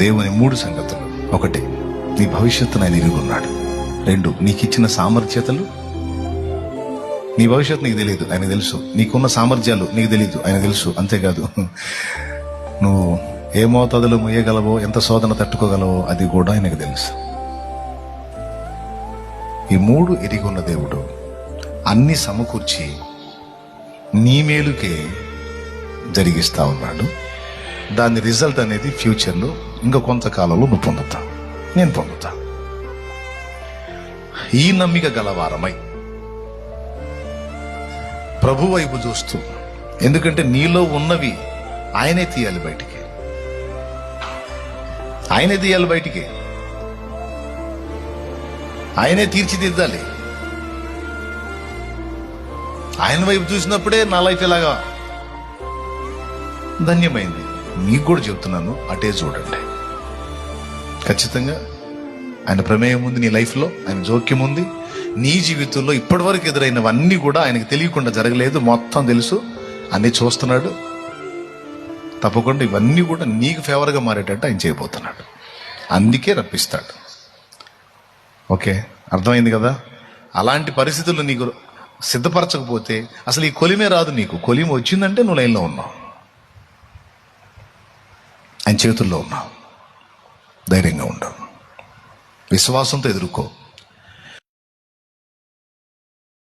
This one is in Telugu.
దేవుని 3 సంగతులు. 1, నీ భవిష్యత్తును ఆయన ఎరుగున్నాడు. 2, నీకు ఇచ్చిన సామర్థ్యతలు. నీ భవిష్యత్తు నీకు తెలియదు, ఆయన తెలుసు. నీకున్న సామర్థ్యాలు నీకు తెలియదు, ఆయన తెలుసు. అంతేకాదు, నువ్వు ఏ మోతాదులో మొయ్యగలవో, ఎంత శోధన తట్టుకోగలవో అది కూడా ఆయనకు తెలుసు. ఈ 3 ఎరిగి ఉన్న దేవుడు అన్ని సమకూర్చి నీ మేలుకే జరిగిస్తా ఉన్నాడు. దాని రిజల్ట్ అనేది ఫ్యూచర్లో ఇంకా కొంతకాలంలో నువ్వు పొందుతా, నేను పొందుతా. ఈ నమ్మిక గలవారమై ప్రభు వైపు చూస్తూ, ఎందుకంటే నీలో ఉన్నవి ఆయనే తీయాలి బయటికి, ఆయనే తీయాలి బయటికి, ఆయనే తీర్చిదిద్దాలి. ఆయన వైపు చూసినప్పుడే నా లైఫ్ ఎలాగా ధన్యమైంది. మీకు కూడా చెప్తున్నాను, అటే చూడండి. ఖచ్చితంగా ఆయన ప్రమేయం ఉంది నీ లైఫ్లో, ఆయన జోక్యం ఉంది. నీ జీవితంలో ఇప్పటివరకు ఎదురైనవన్నీ కూడా ఆయనకు తెలియకుండా జరగలేదు, మొత్తం తెలుసు, అన్నీ చూస్తున్నాడు. తప్పకుండా ఇవన్నీ కూడా నీకు ఫేవర్గా మారేటట్టు ఆయన చేయబోతున్నాడు. అందుకే రప్పిస్తాడు. ఓకే, అర్థమైంది కదా? అలాంటి పరిస్థితులు నీకు సిద్ధపరచకపోతే అసలు ఈ కొలిమే రాదు నీకు. కొలిమి వచ్చిందంటే నువ్వు లైన్లో ఉన్నావు, ఆయన చేతుల్లో ఉన్నావు. ధైర్యంగా ఉండవు, విశ్వాసంతో ఎదుర్కో.